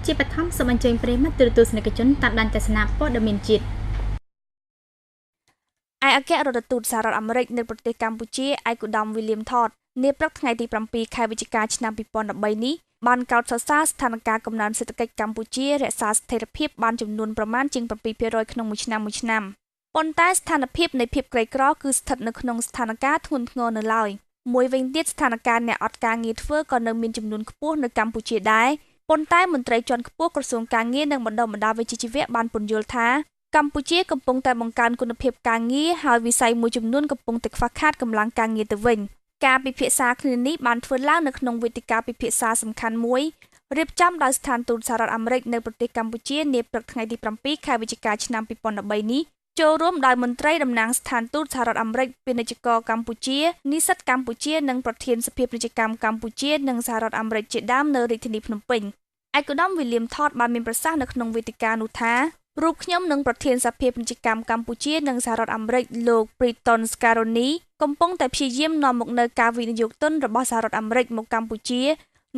ជាបឋមសូមអញ្ជើញប្រិយមិត្តទូរទស្សនិកជនតាមដានទស្សនាព័ត៌មានជាតិឯអគ្គរដ្ឋទូតសហរដ្ឋអាមេរិកនៅប្រទេសកម្ពុជាឯកឧត្តម William Todd នាព្រឹកថ្ងៃទី7 ខែវិច្ឆិកាឆ្នាំ2013នេះបានកោតសរសើរស្ថានភាពកំណើនសេដ្ឋកិច្ចកម្ពុជារក្សាស្ថិរភាពបានចំនួនប្រមាណជាង 7% ក្នុងមួយឆ្នាំប៉ុន្តែស្ថានភាពនៃភាពក្រីក្រគឺស្ថិតនៅក្នុងស្ថានភាពធ្ងន់ធ្ងរនៅឡើយមួយវិញទៀតស្ថានភាពអ្នកអត់ការងារធ្វើក៏នៅមានចំនួនខ្ពស់នៅកម្ពុជាដែរប៉ុន្តែមន្ត្រីជាន់ខ្ពស់ក្រសួងការងារនិងបណ្ដុះបណ្ដាលវិជ្ជាជីវៈបានពន្យល់ថាកម្ពុជាកំពុងតែបង្កើនគុណភាពការងារហើយវិស័យមួយចំនួនកំពុងតែខ្វះខាតកម្លាំងការងារទៅវិញការពិភាក្សាគ្នានេះបានធ្វើឡើងនៅក្នុងវេទិកាពិភាក្សាសំខាន់មួយរៀបចំដោយស្ថានទូតសហរដ្ឋអាមេរិកនៅប្រទេសកម្ពុជានាព្រឹកថ្ងៃទី7 ខែវិច្ឆិកាឆ្នាំ2013នេះចូលរួមដោយមន្ត្រីតំណាងស្ថានទូតសហរដ្ឋអាមេរិកពាណិជ្ជករកម្ពុជានិស្សិតកម្ពុជានិងប្រធានសភាពាណិជ្ជកម្មកម្ពុជានិងសហរដ្ឋអាមេរិកជាដើមនៅរាជធានីភ្នំពេញឯកឧត្តម William Todd បានមានប្រសាសន៍នៅក្នុងវេទិកានោះថារូបខ្ញុំនិងប្រធានសភាពាណិជ្ជកម្មកម្ពុជានិងសហរដ្ឋអាមេរិកលោក Briton Scaroni កំពុងតែព្យាយាមនាំមកនូវការវិនិយោគទុនរបស់សហរដ្ឋអាមេរិកមកកម្ពុជា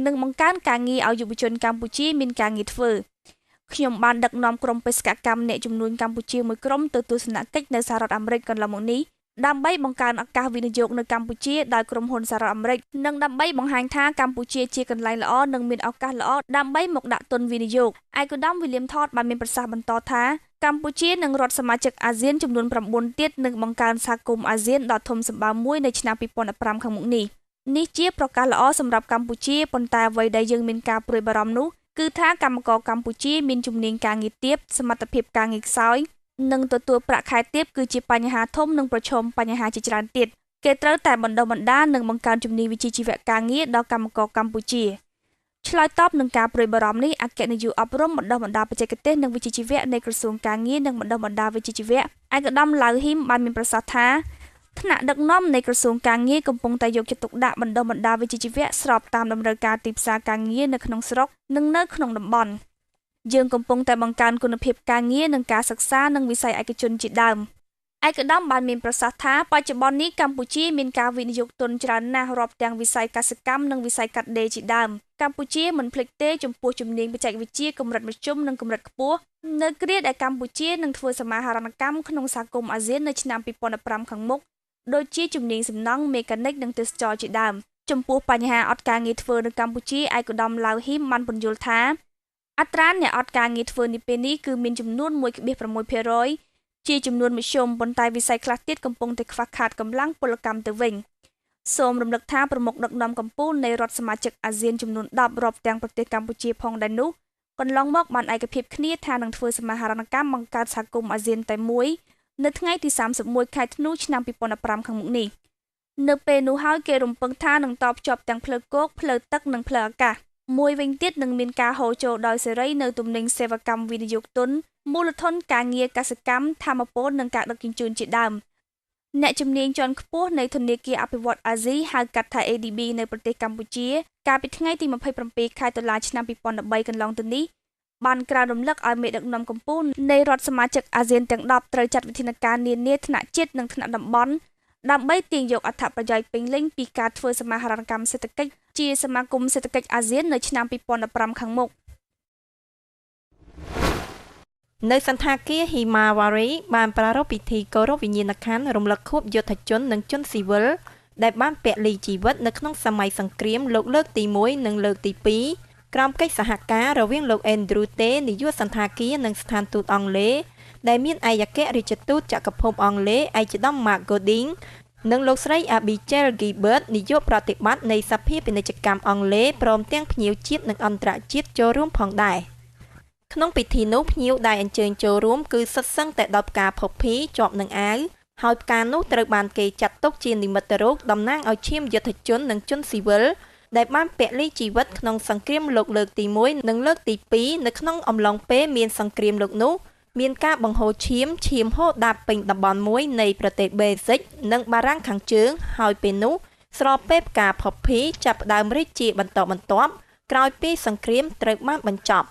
និងបង្កើនការងារឲ្យយុវជនកម្ពុជាមានការងារធ្វើខ្ញុំបានដឹកនាំក្រុមបេសកកម្មអ្នកជំនួញកម្ពុជាមួយក្រុមទៅទស្សនកិច្ចនៅសហរដ្ឋអាមេរិកកន្លងមកនេះដើម្បីបង្កើនឱកាសវិនិយោគនៅកម្ពុជាដោយក្រុមហ៊ុនសហរដ្ឋអាមេរិកនិងដើម្បីបង្ហាញថាកម្ពុជាជាកន្លែងល្អនិងមានឱកាសល្អដើម្បីមកដាក់ទុនវិនិយោគឯកឧត្តម William Todd បានមានប្រសាសន៍បន្តថាកម្ពុជានិងរដ្ឋសមាជិកអាស៊ានចំនួន9ទៀតនឹងបង្កើនសហគមន៍អាស៊ានដ៏ធំសម្បើមមួយនៅឆ្នាំ2015ខាងមុខនេះជាប្រកាសល្អសម្រាប់កម្ពុជាប៉ុន្តែអ្វីដែលយើងមានការព្រួយបារម្ភនោះគឺថាកម្មករកម្ពុជាមានជំនាញការងារទាបសមត្ថភាពការងារខ្សោយនិងទទួលប្រាក់ខែទាបគឺជាបញ្ហាធំនិងប្រឈមបញ្ហាជាច្រើនទៀតគេត្រូវតែបណ្ដុះបណ្ដាលនិងបង្កើនជំនាញវិជ្ជាជីវៈការងារដល់កម្មករកម្ពុជាឆ្លើយតបនឹងការព្រួយបារម្ភនេះអគ្គនាយកអប់រំបណ្ដុះបណ្ដាលបច្ចេកទេសនិងវិជ្ជាជីវៈនៃក្រសួងការងារនិងបណ្ដុះបណ្ដាលវិជ្ជាជីវៈឯកឧត្តម ឡាវហ៊ីមបានមានប្រសាសន៍ថាថ្នាក់ដឹកនាំនៃក្រសួងការងារកំពុងតែយកចិត្តទុកដាក់បណ្ដុះបណ្ដាលវិជ្ជាជីវៈស្របតាមតម្រូវការទីផ្សារការងារនៅក្នុងស្រុកនិងនៅក្នុងតំបន់យើងកំពុងតែបង្កើនគុណភាពការងារនិងការសិក្សានឹងវិស័យឯកជនជាដើមឯកឧត្តមបានមានប្រសាសន៍ថាបច្ចុប្បន្ននេះកម្ពុជាមានការវិនិយោគទុនច្រើនណាស់រាប់ទាំងវិស័យកសិកម្មនិងវិស័យកាត់ដេរជាដើមកម្ពុជាមិនភ្លេចទេចំពោះជំនាញបច្ចេកវិទ្យាកម្រិតមធ្យមនិងកម្រិតខ្ពស់នៅគ្រាដែលកម្ពុជានឹងធ្វើសមាហរណកម្មក្នុងសហគមន៍អាស៊ាននៅឆ្នាំ2015ខាងមុខដូចជាជំនាញសំណង់មេកានិកនិងទេសចរជាដើមចំពោះបញ្ហាអត់ការងារធ្វើនៅកម្ពុជាឯកឧត្តម ឡាវហ៊ីមបានពន្យល់ថាអត្រាអ្នកអត់ការងារធ្វើនាពេលនេះគឺមានចំនួន 1.6% ជាចំនួនមធ្យមប៉ុន្តែវិស័យខ្លះទៀតកំពុងតែខ្វះខាតកម្លាំងពលកម្មទៅវិញសូមរំលឹកថាប្រមុខដឹកនាំកម្ពុជានៃរដ្ឋសមាជិកអាស៊ានចំនួន10រាប់ទាំងប្រទេសកម្ពុជាផងដែរនោះកន្លងមកបានឯកភាពគ្នាថានឹងធ្វើសមាហរណកម្មបង្កើតសហគមន៍អាស៊ានតែមួយនៅថ្ងៃទី31 ខែធ្នូឆ្នាំ2015ខាងមុខនេះនៅពេលនោះហើយគេរំពឹងថានឹងតបភ្ជាប់ទាំងផ្លូវគោកផ្លូវទឹកនិងផ្លូវអាកាសមួយវិញទៀតនឹងមានការហូរចូលដោយសេរីនៅទំនិញសេវាកម្មវិនិយោគទុនមូលធនការងារកសិកម្មធម្មពលនិងការដឹកជញ្ជូនជាដើមអ្នកជំនាញជាន់ខ្ពស់នៃធនាគារអភិវឌ្ឍន៍អាស៊ីហៅកាត់ថា ADB នៅប្រទេសកម្ពុជាកាលពីថ្ងៃទី27 ខែតុលាឆ្នាំ2013កន្លងទៅនេះបានក្រើនរំលឹកឲ្យមេដឹកនាំកម្ពុជានៃរដ្ឋសមាជិកអាស៊ានទាំង10ត្រូវចាត់វិធានការនានាថ្នាក់ជាតិនិងថ្នាក់តំបន់ដើម្បីទាញយកអត្ថប្រយោជន៍ពេញលេញពីការធ្វើសមាហរណកម្មសេដ្ឋកិច្ចជាសមាគមសេដ្ឋកិច្ចអាស៊ាននៅឆ្នាំ2015ខាងមុខនៅសន្តាគារ Himawari បានប្រារព្ធពិធីគោរពវិញ្ញាណក្ខន្ធរំលឹកខួបយុទ្ធជននិងជនស៊ីវិលដែលបានពលីជីវិតនៅក្នុងសម័យសង្គ្រាមលោកលើកទី1និងលើកទី2ក្រោមកិច្ចសហការរវាងលោក Andrew Tate នាយកសន្តាគារនិងស្ថានទូតអង់គ្លេសដែលមានឯកអគ្គរដ្ឋទូតចក្រភពអង់គ្លេសឯកឧត្តម Mark Godding និងលោកស្រី Abigail Gilbert នាយកប្រតិបត្តិនៃសភាពាណិជ្ជកម្មអង់គ្លេសព្រមទាំងភ្ញៀវជាតិនិងអន្តរជាតិចូលរួមផងដែរក្នុងពិធីនោះភ្ញៀវដែលអញ្ជើញចូលរួមគឺសុទ្ធសឹងតែ10ផ្កាផុសភីជាប់នឹងអាវហើយផ្កានោះត្រូវបានគេចាត់ទុកជានិមិត្តរូបតំណាងឲ្យឈាមយុទ្ធជននិងជនស៊ីវិលដែលបានពលីជីវិតក្នុងសង្គ្រាមលោកលើកទី1និងលើកទី2នៅក្នុងអំឡុងពេលមានសង្គ្រាមលោកនោះមានការបង្ហូរឈាមហូរដាប់ពេញតំបន់មួយនៃប្រទេសបេហ្សិកនិងបារាំងខាងជើងហើយពេលនោះស្របពេលផ្កាផុសភីចាប់ផ្ដើមរីកជាបន្តបន្ទាប់ក្រោយពីសង្គ្រាមត្រូវបានបញ្ចប់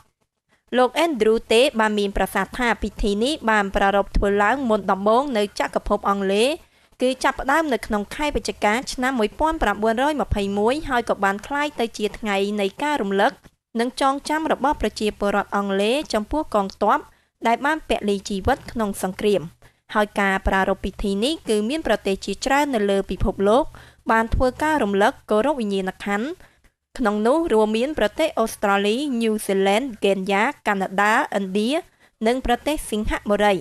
លោក Andrew Tate បានមានប្រសាសន៍ថាពិធីនេះបានប្រារព្ធធ្វើឡើងមុនដំបូងនៅចក្រភពអង់គ្លេសគឺចាប់ផ្ដើមនៅក្នុងខែវិច្ឆិកាឆ្នាំ1921ហើយក៏បានក្លាយទៅជាថ្ងៃនៃការរំលឹក និងចងចាំរបស់ប្រជាពលរដ្ឋអង់គ្លេសចំពោះកងទ័ពដែលបានពលីជីវិតក្នុងសង្គ្រាមហើយការប្រារព្ធពិធីនេះគឺមានប្រទេសជាច្រើននៅលើពិភពលោកបានធ្វើការរំលឹកគោរពវិញ្ញាណក្ខន្ធក្នុងនោះរួមមានប្រទេសអូស្ត្រាលី ញូហ្សេឡង់ កេនយ៉ា កាណាដា ឥណ្ឌានិងប្រទេសសិង្ហបុរី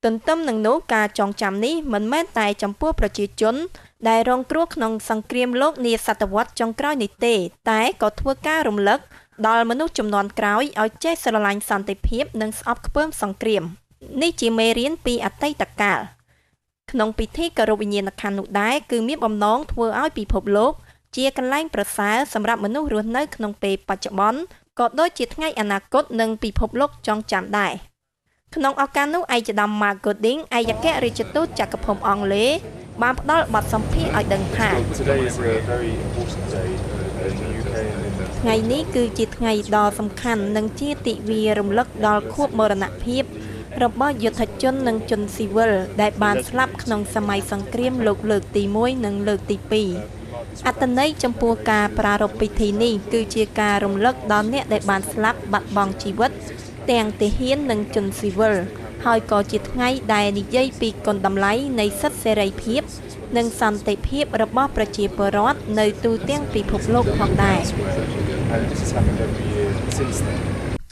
ទន្ទឹមនឹងនោះការចងចាំនេះមិនមែនតែចំពោះប្រជាជនដែលរងគ្រោះក្នុងសង្គ្រាមលោកនាសតវត្សចុងក្រោយនេះទេតែក៏ធ្វើការរំលឹកដល់មនុស្សជំនាន់ក្រោយឲ្យចេះស្រឡាញ់សន្តិភាពនិងស្អប់ខ្ពើមសង្គ្រាមនេះជាមេរៀនពីអតីតកាលក្នុងពិធីគោរពវិញ្ញាណក្ខន្ធនោះដែរគឺមានបំណងធ្វើឲ្យពិភពលោកជាកន្លែងប្រសើរសម្រាប់មនុស្សរស់នៅក្នុងពេលបច្ចុប្បន្នក៏ដូចជាថ្ងៃអនាគតនិងពិភពលោកចងចាំដែរក្នុងឱកាសនោះឯកឧត្តម Mark Gooding ឯកអគ្គរដ្ឋទូតចក្រភពអង់គ្លេសបានផ្ដល់បទសម្ភាសន៍ឲ្យដឹងថាថ្ងៃនេះគឺជាថ្ងៃដ៏សំខាន់និងជាទិវារំលឹកដល់ខួបមរណភាពរបស់យុទ្ធជននិងជនស៊ីវិលដែលបានស្លាប់ក្នុងសម័យសង្គ្រាមលោកលើកទី1និងលើកទី2អត្ថន័យចំពោះការប្រារព្ធពិធីនេះគឺជាការរំលឹកដល់អ្នកដែលបានស្លាប់បាត់បង់ជីវិតទាំងទាហាននិងជនស៊ីវិលហើយក៏ជាថ្ងៃដែលនិយាយពីគុណតម្លៃនៃសិទ្ធិសេរីភាពនិងសន្តិភាពរបស់ប្រជាពលរដ្ឋនៅទូទាំងពិភពលោកផងដែរ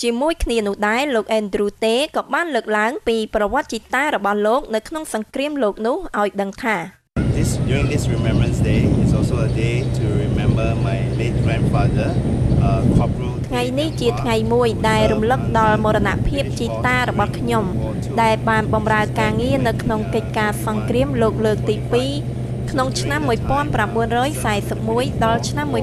ជាមួយគ្នានោះដែរលោក Andrew តេក៏បានលើកឡើងពីប្រវត្តិជីតារបស់លោកនៅក្នុងសង្គ្រាមលោកនោះឲ្យដឹងថា During this Remebrance Day is also a day to remember my late grandfather, Corporal. ថ្ងៃនេះជាថ្ងៃមួយដែលរំលឹកដល់មរណភាពជីតារបស់ខ្ញុំដែលបានបម្រើការងារនៅក្នុងកិច្ចការសង្គ្រាមលោកលើកទី2ក្នុងឆ្នាំ1941ដល់ឆ្នាំ1945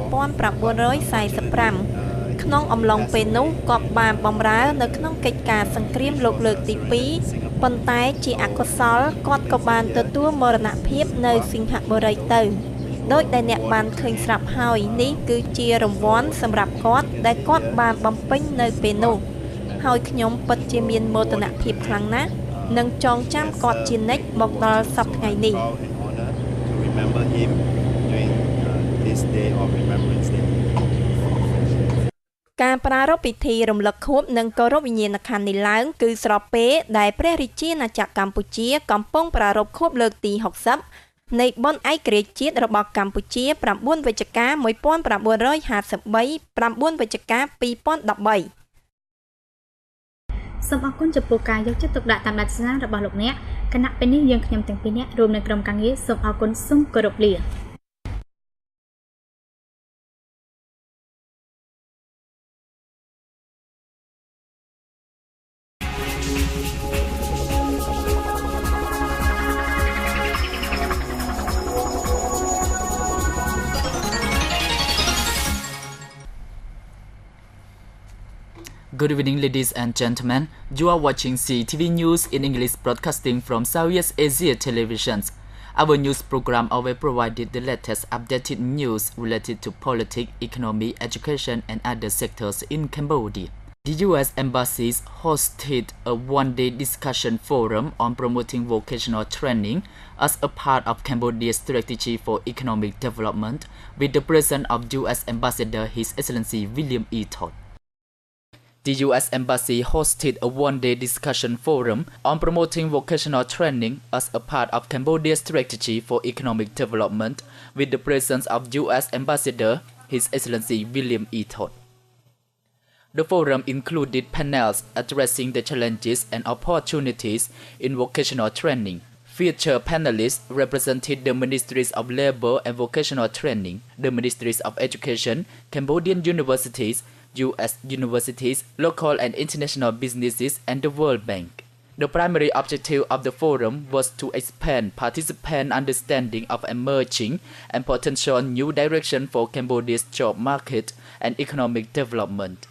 ក្នុងអំឡុងពេលនោះគាត់បានបម្រើនៅក្នុងកិច្ចការសង្គ្រាមលោកលើកទី2ប៉ុន្តែជាអកុសលគាត់ក៏បានទទួលមរណភាពនៅសិង្ហបុរីទៅដោយដែលអ្នកបានឃើញស្រាប់ហើយនេះគឺជារង្វាន់សម្រាប់គាត់ដែលគាត់បានបំពេញនៅពេលនោះហើយខ្ញុំពិតជាមានមោទនភាពខ្លាំងណាស់និងចងចាំគាត់ជានិច្ចមកដល់សប្តាហ៍ថ្ងៃនេះការប្រារព្ធពិធីរំលឹកខួបនិងគោរពវិញ្ញាណក្ខន្ធនេះឡើងគឺស្របពេលដែលព្រះរាជាណាចក្រកម្ពុជាកំពុងប្រារព្ធខួបលើកទី60នៃបុណ្យឯករាជ្យជាតិរបស់កម្ពុជា9វិច្ឆិកា1953 9វិច្ឆិកា2013សូមអរគុណចំពោះការយកចិត្តទុកដាក់តាមដានទស្សនារបស់លោកអ្នកគណៈពេលនេះយើងខ្ញុំទាំងពីរនាក់រួមនឹងក្រុមការងារសូមអរគុណសូមគោរពលាGood evening, ladies and gentlemen. You are watching CTV News in English broadcasting from Southeast Asia Televisions. Our news program always provided the latest updated news related to politics, economy, education, and other sectors in Cambodia. The U.S. Embassy hosted a one-day discussion forum on promoting vocational training as a part of Cambodia's strategy for economic development with the presence of U.S. Ambassador His Excellency William E. Todd. The U.S. Embassy hosted a one-day discussion forum on promoting vocational training as a part of Cambodia's strategy for economic development with the presence of U.S. Ambassador His Excellency William E. Todd. The forum included panels addressing the challenges and opportunities in vocational training. Featured panelists represented the Ministries of Labor and Vocational Training, the Ministries of Education, Cambodian universities, U.S. universities, local and international businesses, and the World Bank. The primary objective of the forum was to expand participant understanding of emerging and potential new direction for Cambodia's job market and economic development.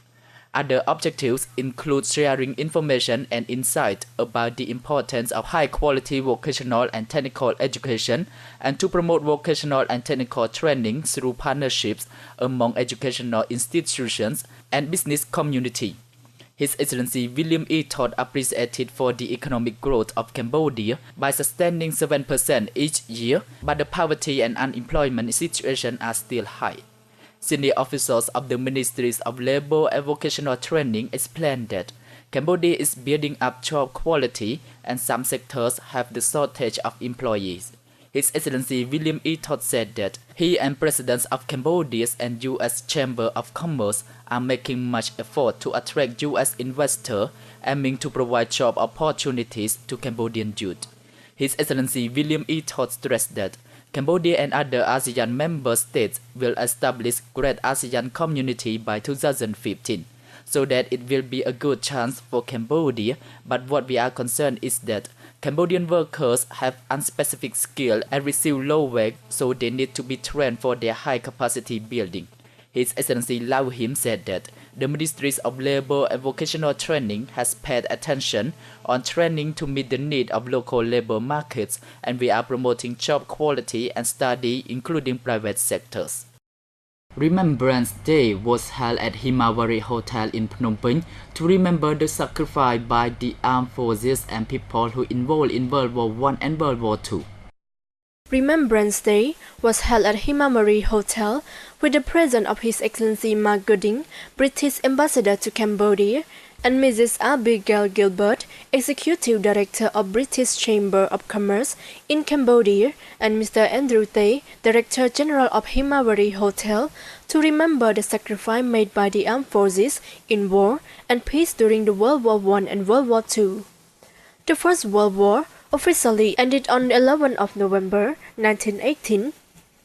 Other objectives include sharing information and insight about the importance of high-quality vocational and technical education and to promote vocational and technical training through partnerships among educational institutions and business community. His Excellency William E. Todd appreciated for the economic growth of Cambodia by sustaining 7% each year, but the poverty and unemployment situation are still high. Senior officials of the Ministries of Labor and Vocational Training explained that Cambodia is building up job quality and some sectors have the shortage of employees. His Excellency William E. Todd said that he and presidents of Cambodia and U.S. Chamber of Commerce are making much effort to attract U.S. investors, aiming to provide job opportunities to Cambodian youth. His Excellency William E. Todd stressed that Cambodia and other ASEAN member states will establish Great ASEAN Community by 2015, so that it will be a good chance for Cambodia, but what we are concerned is that Cambodian workers have unspecific skill and receive low wage, so they need to be trained for their high capacity building. His Excellency Lau Him said that the Ministries of Labor and Vocational Training has paid attention on training to meet the need of local labor markets, and we are promoting job quality and study, including private sectors. Remebrance Day was held at Himawari Hotel in Phnom Penh to remember the sacrifice by the armed forces and people who involved in World War I and World War II. Remebrance Day was held at Himawari Hotel with the presence of His Excellency Mark Gooding, British Ambassador to Cambodia, and Mrs. Abigail Gilbert, Executive Director of British Chamber of Commerce in Cambodia, and Mr. Andrew Tay, Director General of Himawari Hotel, to remember the sacrifice made by the armed forces in war and peace during the World War I and World War II. The First World War officially ended on 11th of November 1918,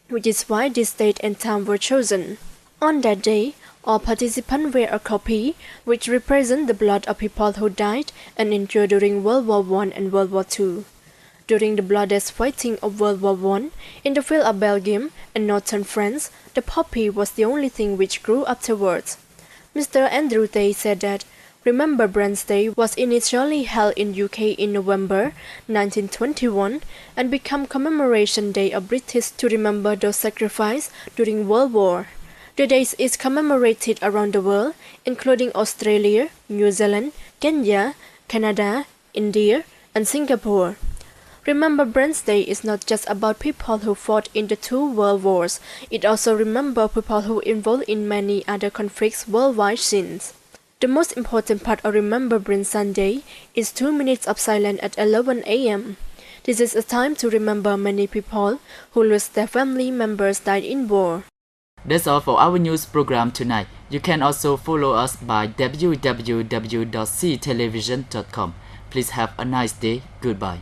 which is why this date and time were chosen. On that day, all participants wear a copy which represents the blood of people who died and injured during World War I and World War II. During the bloodless fighting of World War I, in the field of Belgium and northern France, the poppy was the only thing which grew afterwards. Mr. Andrew Tay said that Remebrance Day was initially held in UK in November 1921 and became Commemoration Day of British to remember those sacrificed during World War. The day is commemorated around the world, including Australia, New Zealand, Kenya, Canada, India, and Singapore. Remebrance Day is not just about people who fought in the two world wars, it also remembers people who involved in many other conflicts worldwide since. The most important part of Remembrance Sunday is 2 minutes of silence at 11 a.m. This is a time to remember many people who lost their family members died in war. That's all for our news program tonight. You can also follow us by www.ctelevision.com. Please have a nice day. Goodbye.